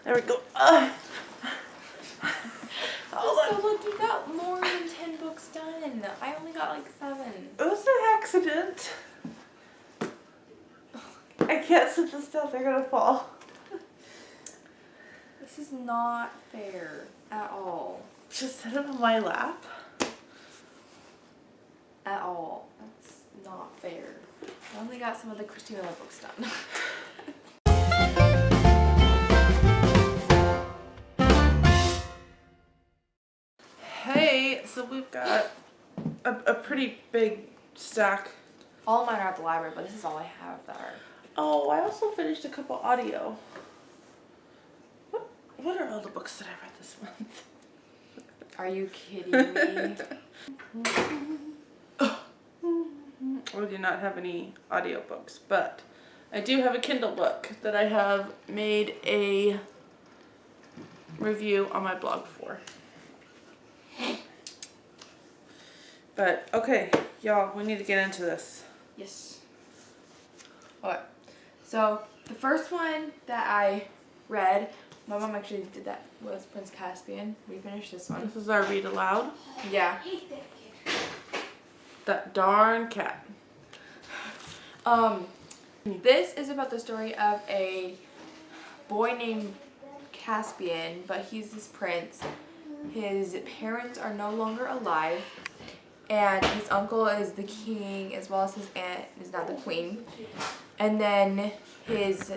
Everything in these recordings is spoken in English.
There we go. So look, you got more than 10 books done. I only got like 7. It was an accident. I can't sit this down, they're gonna fall. This is not fair at all. Just sit it on my lap. At all. That's not fair. I only got some of the Kristy Miller books done. Hey, so we've got a pretty big stack. All of mine are at the library, but this is all I have that are. Oh, I also finished a couple audio. What are all the books that I read this month? Are you kidding me? I do not have any audiobooks, but I do have a Kindle book that I have made a review on my blog for. But, okay, y'all, we need to get into this. Yes. Alright. So, the first one that I read, my mom actually did that, was Prince Caspian. We finished this one. This is our read aloud. Yeah. That darn cat. This is about the story of a boy named Caspian, but he's this prince. His parents are no longer alive, and his uncle is the king, as well as his aunt is now the queen. And then his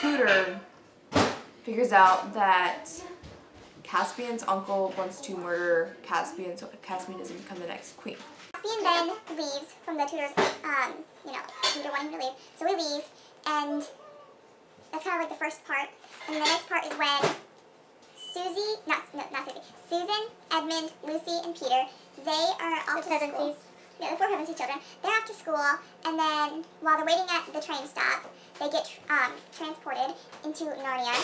tutor figures out that Caspian's uncle wants to murder Caspian, so Caspian doesn't become the next queen. Caspian then leaves from the tutor's, tutor wanting him to leave. So he leaves, and that's kind of like the first part. And the next part is when Susan, Edmund, Lucy, and Peter, they are off to school. Yeah, the 4 Pevensey children. They're off to school, and then while they're waiting at the train stop, they get transported into Narnia.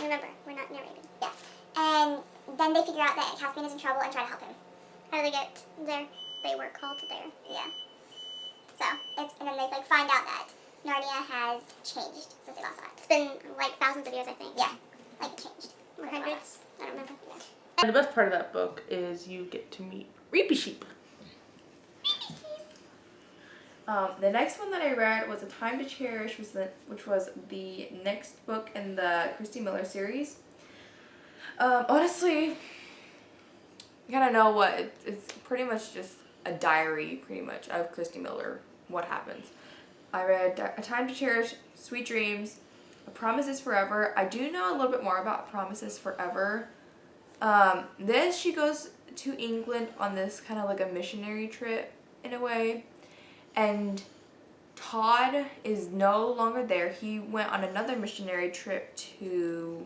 Remember, we're not narrating. Yeah. And then they figure out that Caspian is in trouble and try to help him. How do they get there? They were called there. Yeah. So, and then they find out that Narnia has changed since they last saw it. It's been like thousands of years, I think. Yeah. Like it changed. Or hundreds. I don't remember. Yeah. And the best part of that book is you get to meet Reapy Sheep. The next one that I read was A Time to Cherish, which was the next book in the Kristy Miller series. Honestly, you gotta know what it's pretty much just a diary, pretty much, of Kristy Miller. What happens? I read A Time to Cherish, Sweet Dreams, A Promise Is Forever. I do know a little bit more about Promise Is Forever. Then she goes to England on this kind of like a missionary trip in a way. And Todd is no longer there. He went on another missionary trip to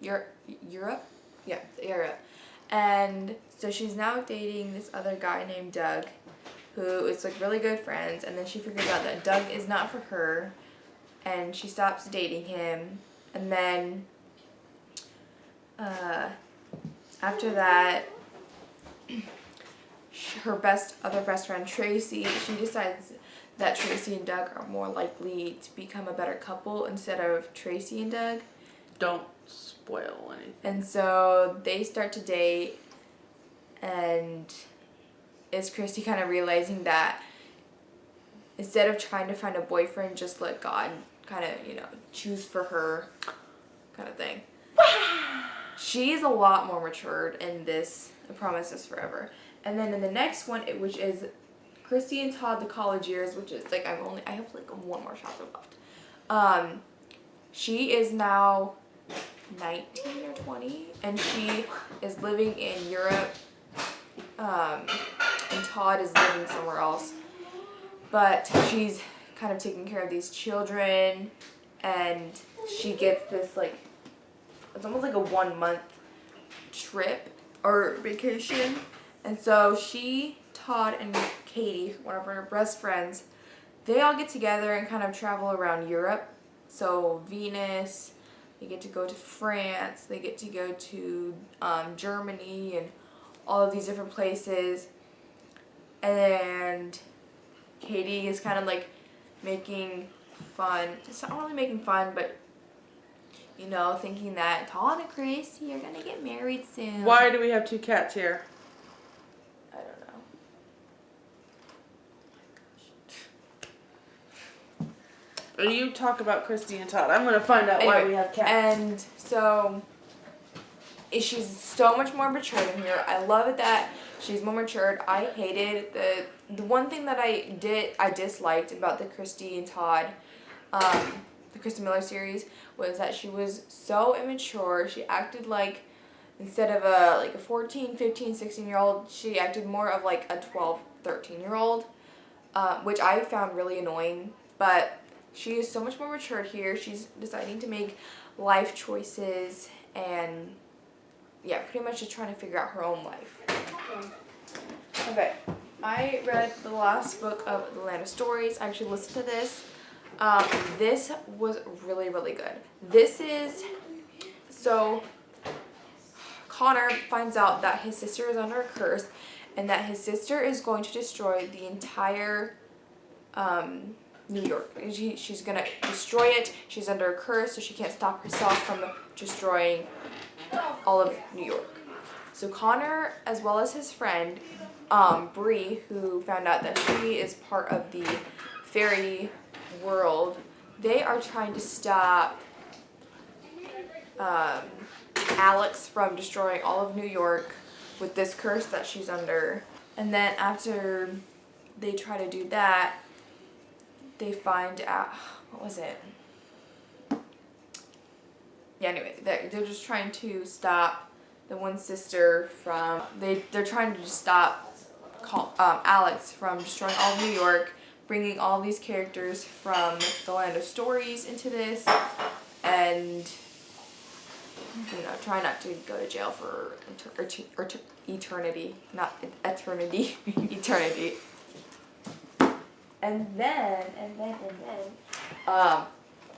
Europe? Yeah, Europe. And so she's now dating this other guy named Doug, who is like really good friends. And then she figures out that Doug is not for her, and she stops dating him. And then after that, her other best friend Tracy, she decides that Tracy and Doug are more likely to become a better couple instead of Tracy and Doug. Don't spoil anything. And so they start to date, and it's Kristy kind of realizing that instead of trying to find a boyfriend, just let God kind of, choose for her kind of thing. She is a lot more matured in this A Promise Is Forever. And then in the next one, which is Kristy and Todd, The College Years, which is like, I have like one more chapter left. She is now 19 or 20, and she is living in Europe, and Todd is living somewhere else. But she's kind of taking care of these children, and she gets this like, it's almost like a 1-month trip or vacation. And so she, Todd, and Katie, one of her best friends, they all get together and kind of travel around Europe. So Venice, they get to go to France, they get to go to Germany and all of these different places. And Katie is kind of like making fun. It's not really making fun, but you know, thinking that Todd and Kristy are gonna get married soon. Why do we have 2 cats here? I don't know. You talk about Kristy and Todd. I'm gonna find out why we have cats. And so, she's so much more mature than here. I love it that she's more matured. I hated the one thing that I disliked about the Kristy and Todd, the Kristen Miller series, was that she was so immature. She acted like, instead of a 14, 15, 16-year-old, she acted more of like a 12, 13-year-old, which I found really annoying. But she is so much more mature here. She's deciding to make life choices and, yeah, pretty much just trying to figure out her own life. Okay, I read the last book of The Land of Stories. I actually listened to this. This was really, really good. This is, so Connor finds out that his sister is under a curse and that his sister is going to destroy the entire New York. She's going to destroy it. She's under a curse, so she can't stop herself from destroying all of New York. So Connor, as well as his friend, Bree, who found out that she is part of the fairy world, they are trying to stop Alex from destroying all of New York with this curse that she's under. And then after they try to do that, they find out, what was it? Yeah, anyway, they're just trying to stop the one sister from, they're trying to just stop Alex from destroying all of New York, bringing all these characters from the Land of Stories into this, and, you know, try not to go to jail for eternity, not eternity, eternity. And then,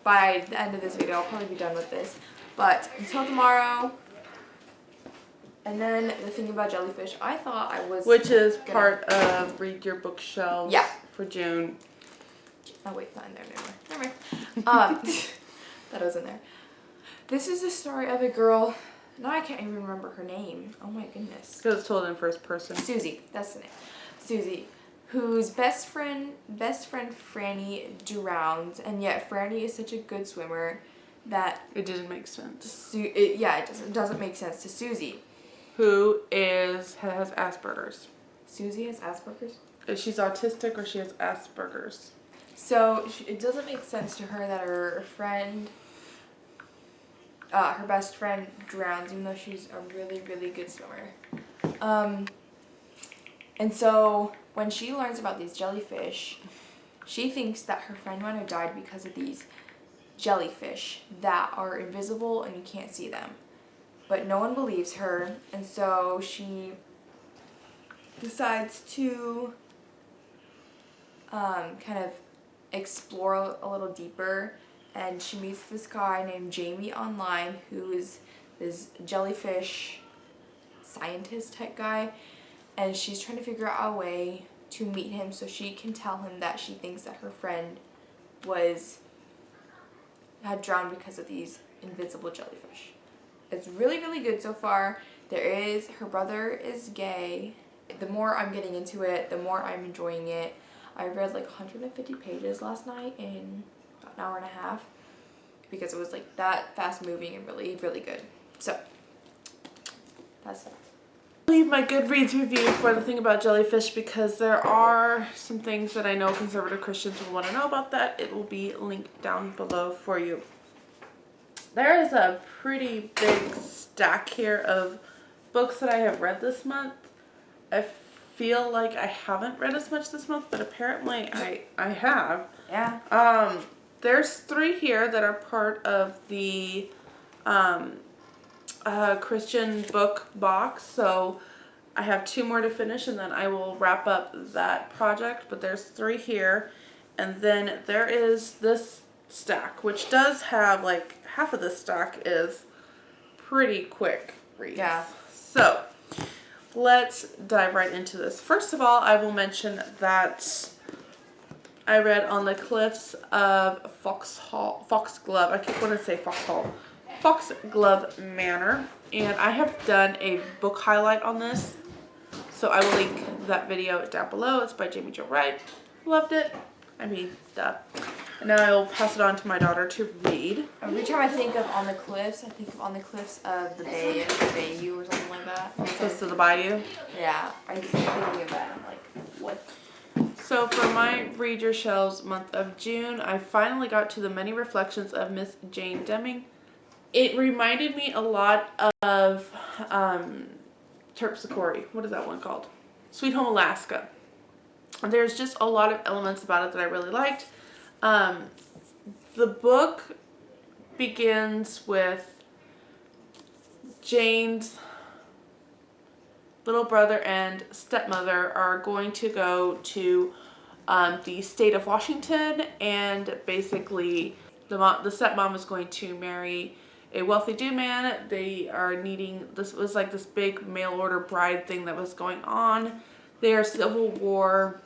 by the end of this video, I'll probably be done with this. But until tomorrow, and then the thing about Jellyfish, I thought I was... Which is part of Read Your Bookshelves for June. Oh wait, it's not in there anymore. Never mind. That was in there. This is the story of a girl, now I can't even remember her name. Oh my goodness. Because it's told in first person. Susie, that's the name. Susie, whose best friend Franny drowns, and yet Franny is such a good swimmer that it didn't make sense. It doesn't make sense to Susie, who has Asperger's. Susie has Asperger's? She's autistic or she has Asperger's. So it doesn't make sense to her that her friend, her best friend drowns, even though she's a really, really good swimmer. And so when she learns about these jellyfish, she thinks that her friend might have died because of these jellyfish that are invisible and you can't see them. But no one believes her, and so she decides to kind of explore a little deeper, and she meets this guy named Jamie online who is this jellyfish scientist type guy, and she's trying to figure out a way to meet him so she can tell him that she thinks that her friend had drowned because of these invisible jellyfish. It's really, really good so far. Her brother is gay. The more I'm getting into it, the more I'm enjoying it. I read like 150 pages last night in about an hour and a half because it was like that fast moving and really, really good. So, that's it. Leave my Goodreads review for the thing about jellyfish because there are some things that I know conservative Christians will want to know about that. It will be linked down below for you. There is a pretty big stack here of books that I have read this month. I feel like I haven't read as much this month, but apparently I have. Yeah. There's 3 here that are part of the Christian book box, so I have 2 more to finish and then I will wrap up that project, but there's 3 here, and then there is this stack, which does have like half of this stack is pretty quick reads. Yeah. So let's dive right into this. First of all, I will mention that I read On the Cliffs of Foxglove. I keep wanting to say Foxhole. Foxglove Manor, and I have done a book highlight on this, so I will link that video down below. It's by Jamie Jo Wright. Loved it. I mean, duh. And now I will pass it on to my daughter to read. Every time I think of On the Cliffs, I think of On the Cliffs of the Bay, of the Bayou or something like that. Close to the bayou. Yeah, I just keep thinking of that. I'm like, what? So for my Read Your Shelves month of June, I finally got to the Many Reflections of Miss Jane Deming. It reminded me a lot of Terpsichore. What is that one called? Sweet Home Alaska. There's just a lot of elements about it that I really liked. The book begins with Jane's little brother and stepmother are going to go to the state of Washington, and basically the stepmom is going to marry a wealthy-do man. They are needing, this was like this big mail order bride thing that was going on. They are Civil War,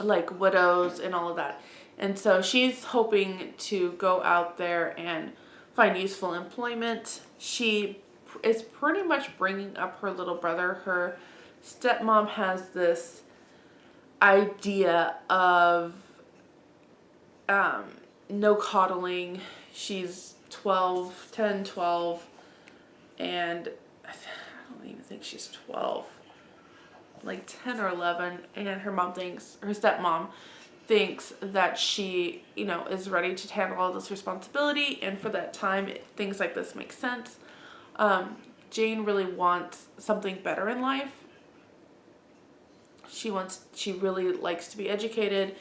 like widows and all of that. And so she's hoping to go out there and find useful employment. She is pretty much bringing up her little brother. Her stepmom has this idea of no coddling. She's 10, 12, and I don't even think she's 12. Like 10 or 11, and her stepmom thinks that she, is ready to handle all this responsibility, and for that time, things like this make sense. Jane really wants something better in life. She really likes to be educated,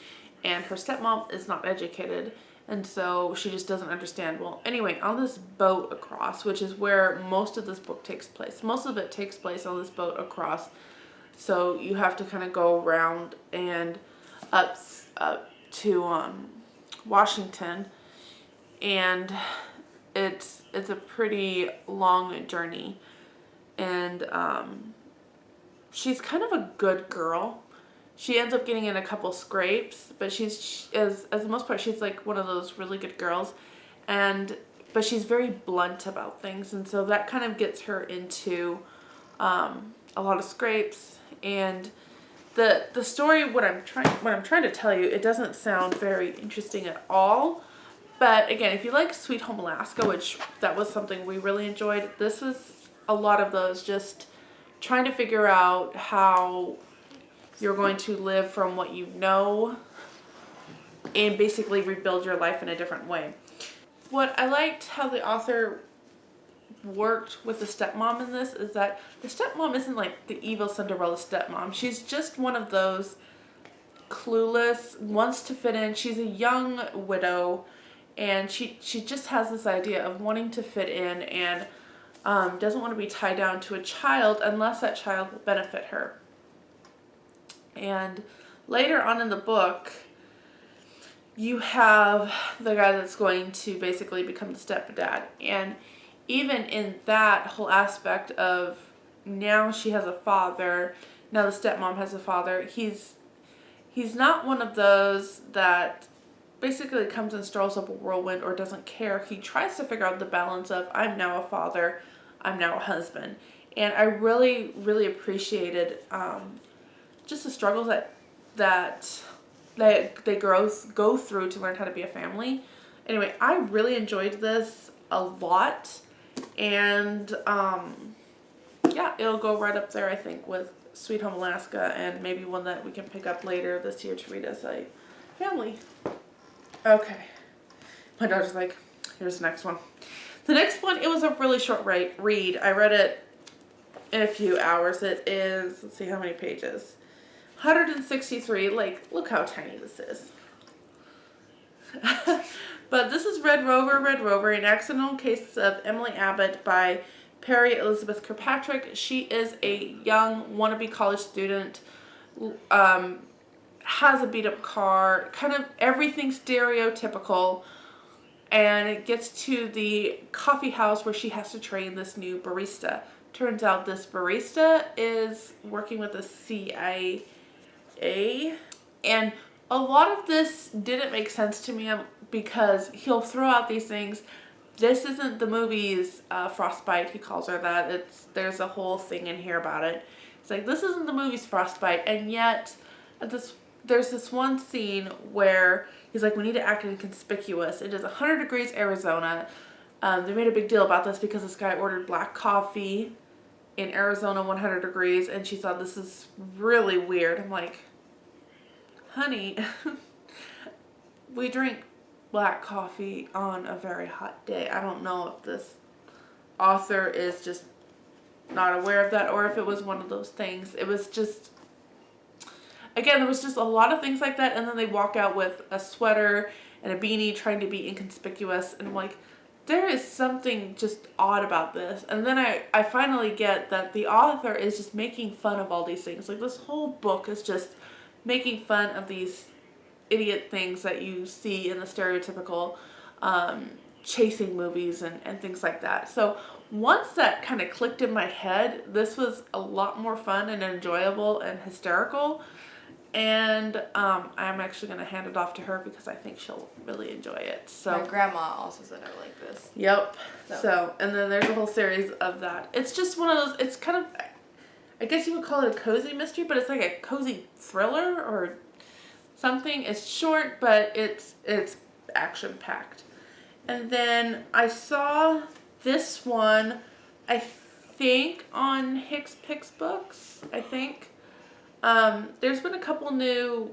and her stepmom is not educated, and so she just doesn't understand. Well, anyway, on this boat across, which is where most of this book takes place. Most of it takes place on this boat across. So you have to kind of go around and up to Washington, and it's a pretty long journey, and she's kind of a good girl. She ends up getting in a couple scrapes, but as the most part, she's like one of those really good girls, but she's very blunt about things, and so that kind of gets her into a lot of scrapes. And the story, what I'm trying to tell you, it doesn't sound very interesting at all. But again, if you like Sweet Home Alaska, which that was something we really enjoyed, this was a lot of those, just trying to figure out how you're going to live from what you know and basically rebuild your life in a different way. What I liked how the author worked with the stepmom in this is that the stepmom isn't like the evil Cinderella stepmom. She's just one of those clueless, wants to fit in. She's a young widow, and she just has this idea of wanting to fit in, and doesn't want to be tied down to a child unless that child will benefit her. And later on in the book, you have the guy that's going to basically become the stepdad, and even in that whole aspect of now she has a father, now the stepmom has a father, he's not one of those that basically comes and strolls up a whirlwind or doesn't care. He tries to figure out the balance of, I'm now a father, I'm now a husband. And I really, really appreciated just the struggles that they go through to learn how to be a family. Anyway, I really enjoyed this a lot. And yeah, it'll go right up there, I think, with Sweet Home Alaska, and maybe one that we can pick up later this year to read as a family. Okay. My daughter's like, here's the next one. The next one, it was a really short read. I read it in a few hours. It is, let's see how many pages. 163. Like, look how tiny this is. But this is Red Rover, An Accidental Case of Emily Abbott by Perry Elizabeth Kirkpatrick. She is a young wannabe college student, has a beat up car, kind of everything stereotypical, and it gets to the coffee house where she has to train this new barista. Turns out this barista is working with the CIA, and a lot of this didn't make sense to me because he'll throw out these things this isn't the movie's Frostbite, he calls her that. There's a whole thing in here about it. It's like, this isn't the movie's Frostbite, and yet there's this one scene where he's like, we need to act inconspicuous. It is 100 degrees Arizona. They made a big deal about this because this guy ordered black coffee in Arizona, 100 degrees, and she thought, this is really weird. I'm like, honey, we drink black coffee on a very hot day. I don't know if this author is just not aware of that or if it was one of those things. It was just, again, there was just a lot of things like that, and then they walk out with a sweater and a beanie trying to be inconspicuous, and I'm like, there is something just odd about this. And then I finally get that the author is just making fun of all these things. Like, this whole book is just making fun of these idiot things that you see in the stereotypical chasing movies and things like that. So once that kind of clicked in my head, this was a lot more fun and enjoyable and hysterical. And I'm actually going to hand it off to her because I think she'll really enjoy it. So my grandma also said I like this. Yep. So, and then there's a whole series of that. It's just one of those, it's kind of, I guess you would call it a cozy mystery, but it's like a cozy thriller or something. It's short, but it's action-packed. And then I saw this one, I think, on Hicks Picks Books, I think. There's been a couple new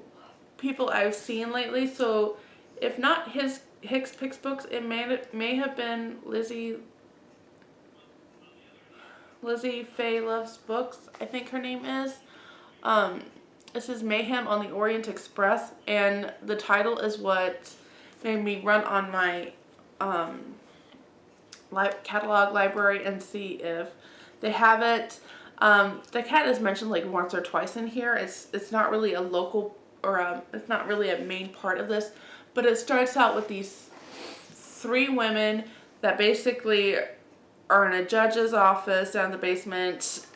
people I've seen lately, so if not Hicks Picks Books, it may have been Lizzie Faye Loves Books, I think her name is. This is Mayhem on the Orient Express, and the title is what made me run on my catalog library and see if they have it. The cat is mentioned like once or twice in here. It's not really a local or it's not really a main part of this, but it starts out with these 3 women that basically are in a judge's office down in the basement,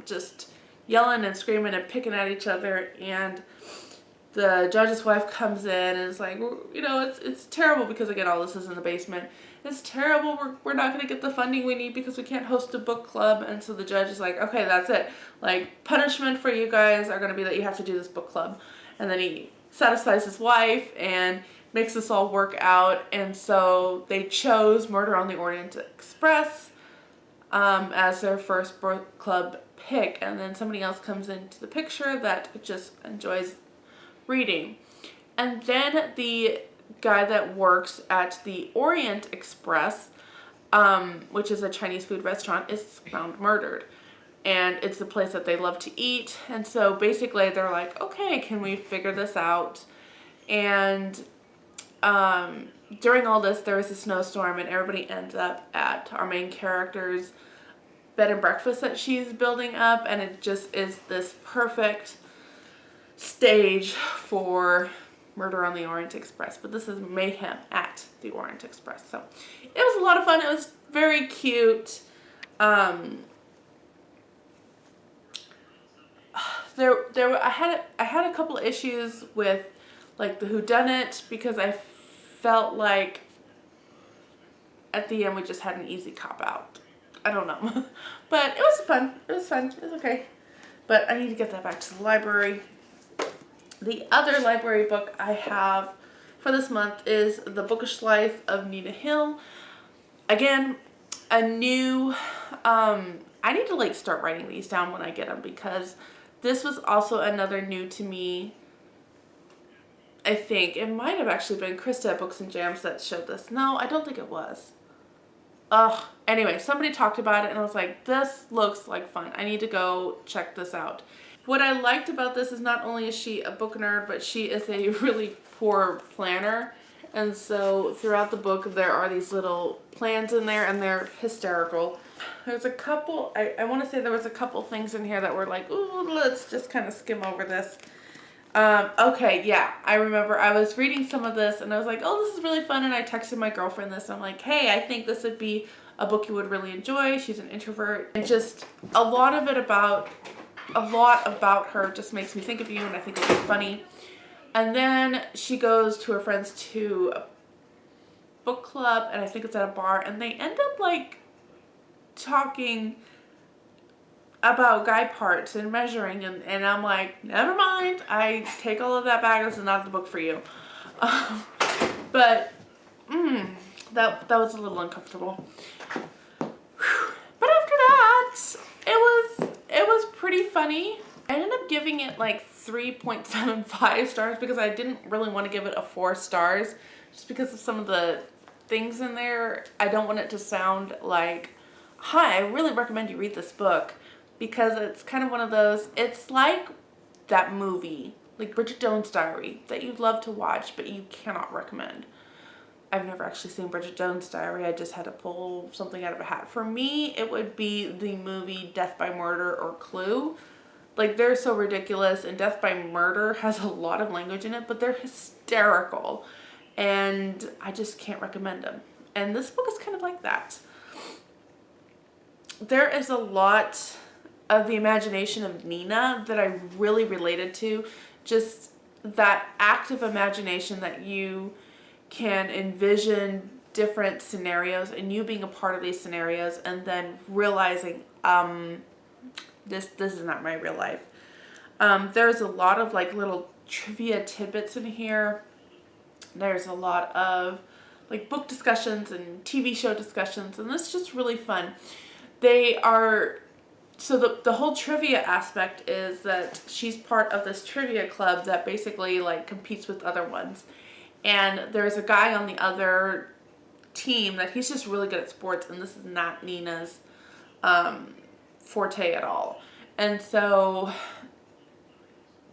just yelling and screaming and picking at each other, and the judge's wife comes in and is like, you know, it's terrible because, again, all this is in the basement. It's terrible. We're not going to get the funding we need because we can't host a book club. And so the judge is like, okay, that's it. Like, punishment for you guys are going to be that you have to do this book club. And then he satisfies his wife and makes this all work out. And so they chose Murder on the Orient Express as their first book club pick. And then somebody else comes into the picture that just enjoys reading. And then the guy that works at the Orient Express, which is a Chinese food restaurant, is found murdered. And it's the place that they love to eat. And so basically they're like, okay, can we figure this out? And during all this, there is a snowstorm, and everybody ends up at our main character's bed and breakfast that she's building up. And it just is this perfect stage for Murder on the Orient Express. But this is Mayhem at the Orient Express. So it was a lot of fun. It was very cute. I had a couple issues with like the whodunit because I felt like at the end we just had an easy cop out. I don't know. But it was fun. It was fun. It was okay. But I need to get that back to the library. The other library book I have for this month is The Bookish Life of Nina Hill. Again, a new, I need to like start writing these down when I get them because this was also another new to me. I think it might have actually been Krista at Books and Jams that showed this. No, I don't think it was. Anyway, somebody talked about it and I was like, this looks like fun. I need to go check this out. What I liked about this is not only is she a book nerd, but she is a really poor planner. And so throughout the book, there are these little plans in there and they're hysterical. There's a couple, I want to say there was a couple things in here that were like, ooh, let's just kind of skim over this. Okay, yeah, I remember I was reading some of this and I was like, oh, this is really fun. And I texted my girlfriend this. And I'm like, hey, I think this would be a book you would really enjoy. She's an introvert. And just a lot about her just makes me think of you and I think it'll be funny. And then she goes to her friends to a book club, and I think it's at a bar, and they end up like talking about guy parts and measuring, and I'm like, never mind, I take all of that back, this is not the book for you. But that was a little uncomfortable. But after that, it was pretty funny. I ended up giving it like 3.75 stars because I didn't really want to give it a 4 stars just because of some of the things in there. I don't want it to sound like, hi, I really recommend you read this book, because it's kind of one of those, it's like that movie, like Bridget Jones' Diary, that you'd love to watch but you cannot recommend. I've never actually seen Bridget Jones' Diary. I just had to pull something out of a hat. For me, it would be the movie Death by Murder or Clue. Like, they're so ridiculous, and Death by Murder has a lot of language in it, but they're hysterical, and I just can't recommend them. And this book is kind of like that. There is a lot of the imagination of Nina that I really related to. Just that active imagination that you can envision different scenarios and you being a part of these scenarios and then realizing, this is not my real life. There's a lot of like little trivia tidbits in here. There's a lot of like book discussions and TV show discussions, and this is just really fun. So the whole trivia aspect is that she's part of this trivia club that basically like competes with other ones. And there's a guy on the other team that he's just really good at sports, and this is not Nina's forte at all. And so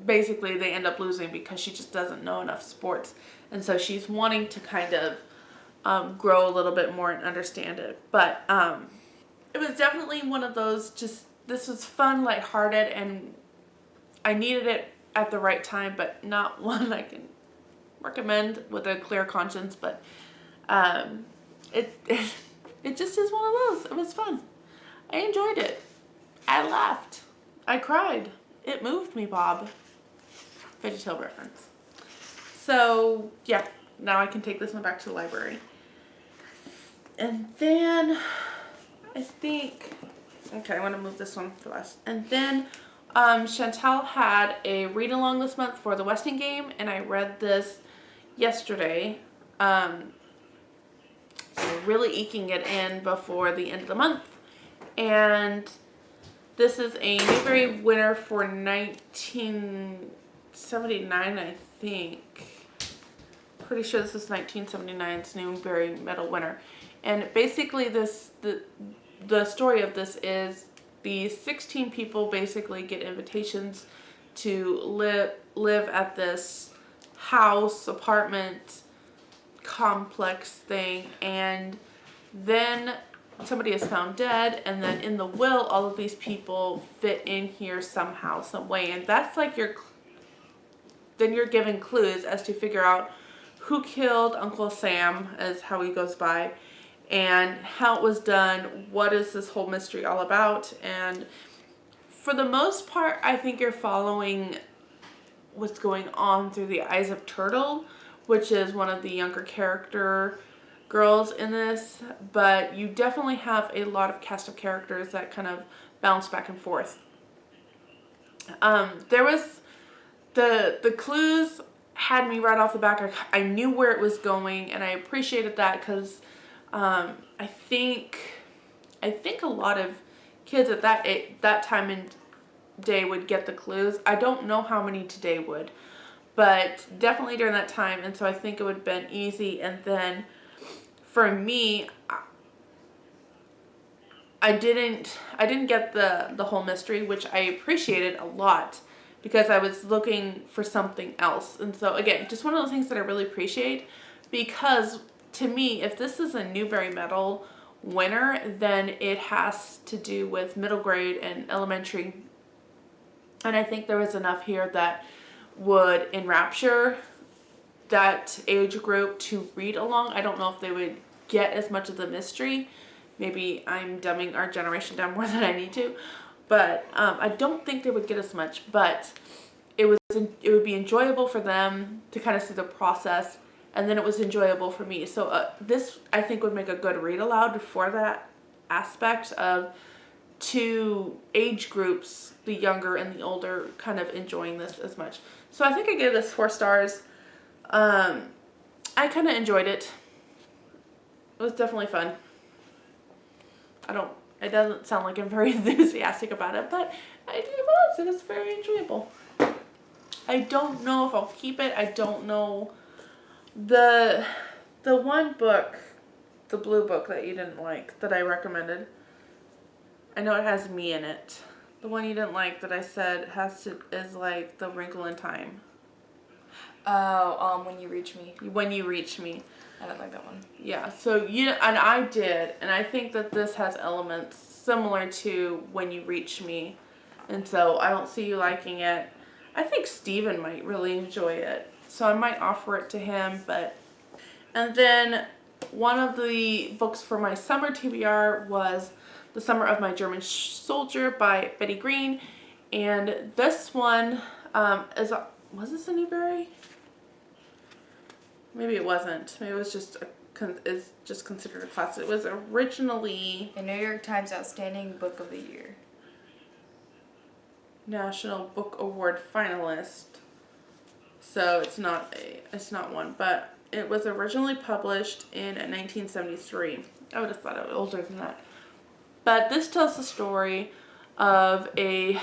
basically they end up losing because she just doesn't know enough sports. And so she's wanting to kind of grow a little bit more and understand it. But it was definitely one of those, this was fun, lighthearted, and I needed it at the right time, but not one I can recommend with a clear conscience. But it just is one of those. It was fun. I enjoyed it. I laughed. I cried. It moved me, Bob. VeggieTale reference. So yeah, now I can take this one back to the library. And then I think, okay, I want to move this one for last. And then Chantel had a read along this month for the Westing game, and I read this yesterday. So really eking it in before the end of the month. And this is a Newbery winner for 1979, I think. Pretty sure this is 1979's Newbery Medal winner. And basically the story of this is the 16 people basically get invitations to live at this house, apartment, complex thing, and then somebody is found dead, and then in the will all of these people fit in here somehow, some way, and that's like then you're given clues as to figure out who killed Uncle Sam, as how he goes by, and how it was done, what is this whole mystery all about. And for the most part, I think you're following what's going on through the eyes of Turtle, which is one of the younger character girls in this, but you definitely have a lot of cast of characters that kind of bounce back and forth. There was the clues had me right off the back. I knew where it was going, and I appreciated that because I think a lot of kids at that time and day would get the clues. I don't know how many today would, but definitely during that time, and so I think it would have been easy. And then for me, I didn't get the whole mystery, which I appreciated a lot because I was looking for something else. And so again, just one of those things that I really appreciate, because to me, if this is a Newbery Medal winner, then it has to do with middle grade and elementary. And I think there was enough here that would enrapture that age group to read along. I don't know if they would get as much of the mystery. Maybe I'm dumbing our generation down more than I need to, but I don't think they would get as much. But it would be enjoyable for them to kind of see the process and then it was enjoyable for me. So this, I think, would make a good read aloud for that aspect of two age groups, the younger and the older, kind of enjoying this as much. So I think I gave this 4 stars. I kind of enjoyed it. It was definitely fun. It doesn't sound like I'm very enthusiastic about it, but it was. It was very enjoyable. I don't know if I'll keep it. I don't know. The one book, the blue book that you didn't like, that I recommended, I know it has me in it. The one you didn't like that I said is like The Wrinkle in Time. Oh, When You Reach Me. When You Reach Me. I don't like that one. Yeah, so and I did, and I think that this has elements similar to When You Reach Me, and so I don't see you liking it. I think Steven might really enjoy it, so I might offer it to him, and then one of the books for my summer TBR was The Summer of My German Soldier by Betty Green, and this one was this a Newbery? Maybe it wasn't. Maybe it was just is just considered a classic. It was originally the New York Times Outstanding Book of the Year, National Book Award finalist. So it's not one, but it was originally published in 1973. I would have thought it was older than that. But this tells the story of a 10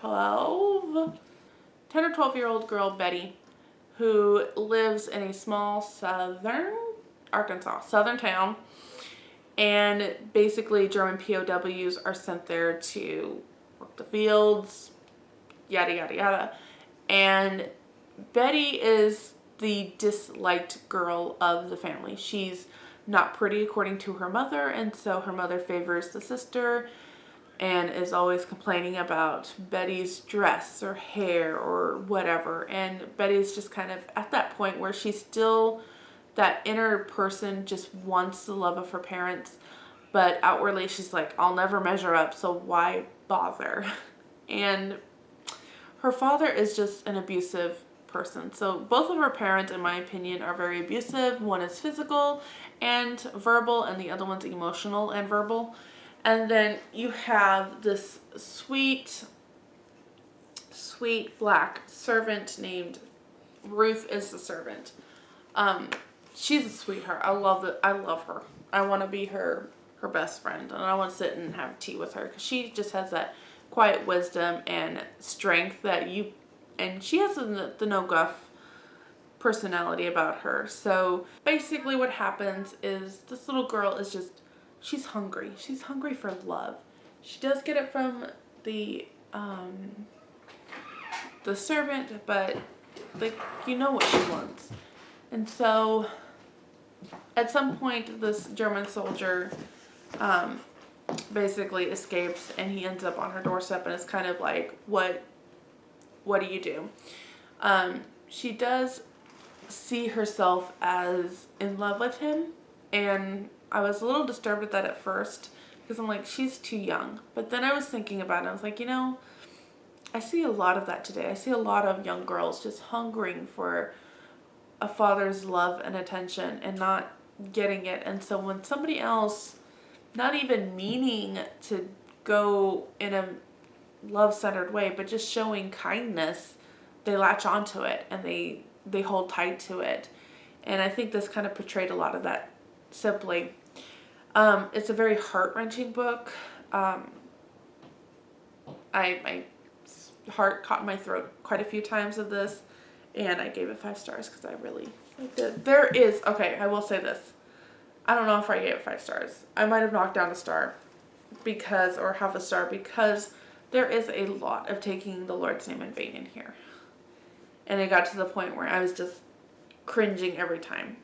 or 12-year-old girl, Betty, who lives in a small southern town, and basically German POWs are sent there to work the fields, yada yada yada, and Betty is the disliked girl of the family. She's not pretty according to her mother, and so her mother favors the sister and is always complaining about Betty's dress or hair or whatever. And Betty's just kind of at that point where she's still that inner person, just wants the love of her parents, but outwardly she's like, I'll never measure up, so why bother? And her father is just an abusive person. So both of her parents, in my opinion, are very abusive. One is physical and verbal, and the other one's emotional and verbal. And then you have this sweet black servant named Ruth is the servant. She's a sweetheart. I love her. I want to be her best friend, and I want to sit and have tea with her because she just has that quiet wisdom and strength and she has the no guff personality about her. So basically what happens is this little girl is she's hungry. She's hungry for love. She does get it from the servant, but you know what she wants. And so at some point this German soldier basically escapes, and he ends up on her doorstep, and it's kind of like, what do you do? She does see herself as in love with him, and I was a little disturbed at that at first because I'm like, she's too young. But then I was thinking about it. I was like, I see a lot of that today. I see a lot of young girls just hungering for a father's love and attention and not getting it. And so when somebody else, not even meaning to go in a love-centered way, but just showing kindness, they latch onto it and they hold tight to it. And I think this kind of portrayed a lot of that simply. It's a very heart-wrenching book. My heart caught in my throat quite a few times of this, and I gave it 5 stars because I really liked it. I will say this. I don't know if I gave it 5 stars. I might have knocked down a star or half a star, because there is a lot of taking the Lord's name in vain in here. And it got to the point where I was just cringing every time.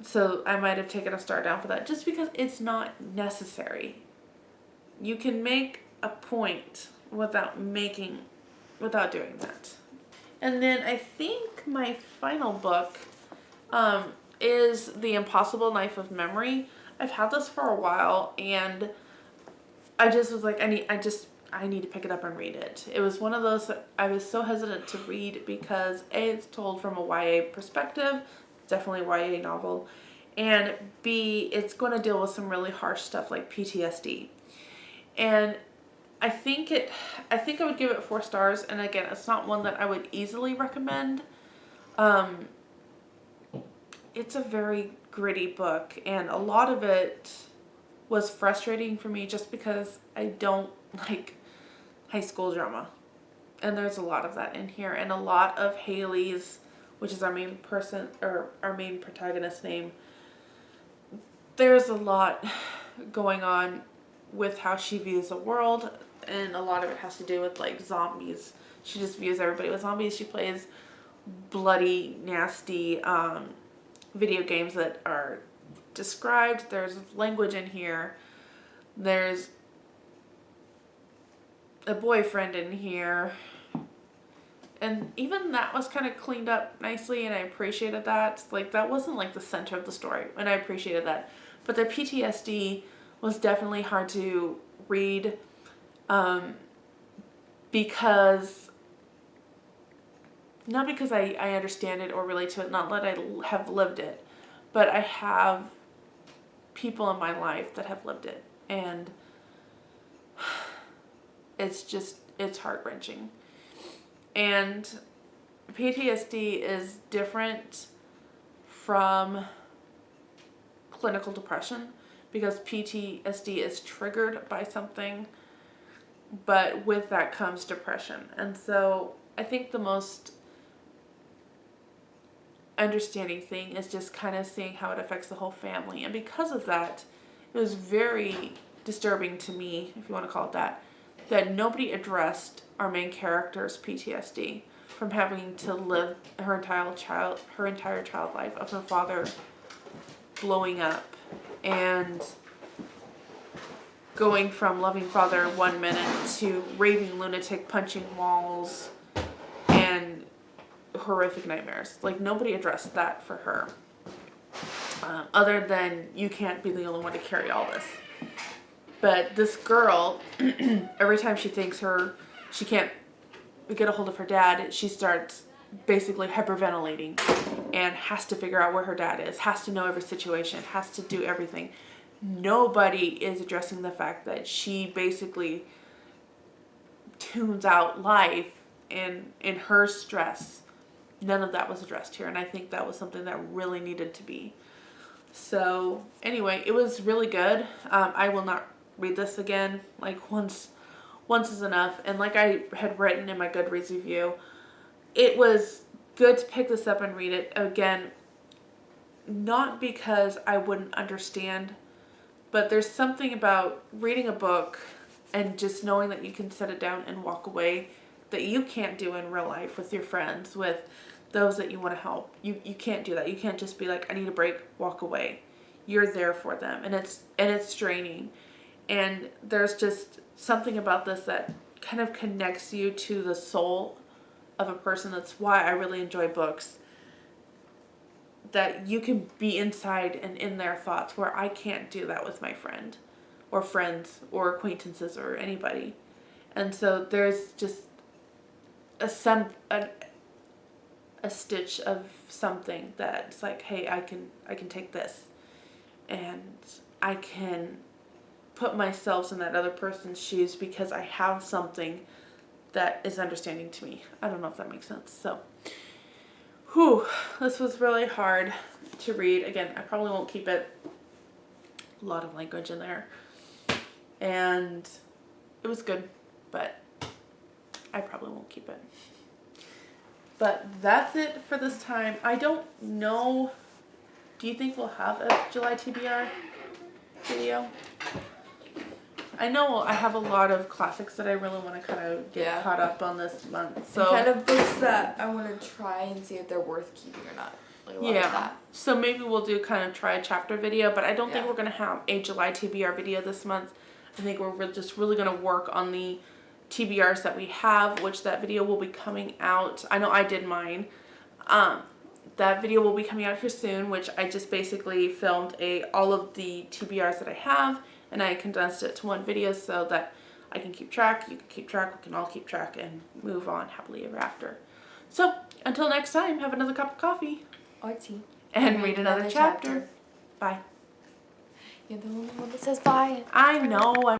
So I might have taken a star down for that, just because it's not necessary. You can make a point without doing that. And then I think my final book is The Impossible Knife of Memory. I've had this for a while, and I just was like, I need to pick it up and read it. It was one of those that I was so hesitant to read because A, it's told from a YA perspective, definitely a YA novel, and B, it's going to deal with some really harsh stuff like PTSD. And I think I would give it 4 stars, and again, it's not one that I would easily recommend. It's a very gritty book, and a lot of it was frustrating for me just because I don't like high school drama. And there's a lot of that in here, and a lot of Haley's, which is our main person, or our main protagonist's name, there's a lot going on with how she views the world, and a lot of it has to do with like zombies. She just views everybody with zombies. She plays bloody, nasty video games that are described. There's language in here. There's a boyfriend in here. And even that was kind of cleaned up nicely, and I appreciated that. Like, that wasn't like the center of the story, and I appreciated that. But the PTSD was definitely hard to read because, not because I understand it or relate to it, not that I have lived it, but I have people in my life that have lived it, and it's heart-wrenching. And PTSD is different from clinical depression because PTSD is triggered by something, but with that comes depression. And so I think the most understanding thing is just kind of seeing how it affects the whole family. And because of that, it was very disturbing to me, if you want to call it that nobody addressed our main character's PTSD from having to live her entire child life of her father blowing up and going from loving father 1 minute to raving lunatic, punching walls, and horrific nightmares. Like, nobody addressed that for her. Other than, you can't be the only one to carry all this. But this girl, every time she thinks she can't get a hold of her dad, she starts basically hyperventilating and has to figure out where her dad is, has to know every situation, has to do everything. Nobody is addressing the fact that she basically tunes out life in her stress. None of that was addressed here, and I think that was something that really needed to be. So anyway, it was really good. I will not read this again. Like, once is enough. And like I had written in my Goodreads review, it was good to pick this up and read it again, not because I wouldn't understand, but there's something about reading a book and just knowing that you can set it down and walk away that you can't do in real life with your friends, with those that you want to help. You can't do that. You can't just be like, I need a break, walk away. You're there for them, and it's draining. And there's just something about this that kind of connects you to the soul of a person. That's why I really enjoy books. That you can be inside and in their thoughts, where I can't do that with my friend or friends or acquaintances or anybody. And so there's just a stitch of something that's like, hey, I can take this, and I can put myself in that other person's shoes because I have something that is understanding to me. I don't know if that makes sense. So, this was really hard to read. Again, I probably won't keep it. A lot of language in there. And it was good, but I probably won't keep it. But that's it for this time. I don't know. Do you think we'll have a July TBR video? I know I have a lot of classics that I really want to kind of get caught up on this month. So, and kind of books that I want to try and see if they're worth keeping or not. Like a lot of that. So maybe we'll do kind of try a chapter video, but I don't think we're going to have a July TBR video this month. I think we're just really going to work on the TBRs that we have, which that video will be coming out. I know I did mine. That video will be coming out here soon, which I just basically filmed all of the TBRs that I have, and I condensed it to one video so that I can keep track, you can keep track, we can all keep track and move on happily ever after. So, until next time, have another cup of coffee. Or tea. And read another chapter. Bye. You're the only one that says bye. I know,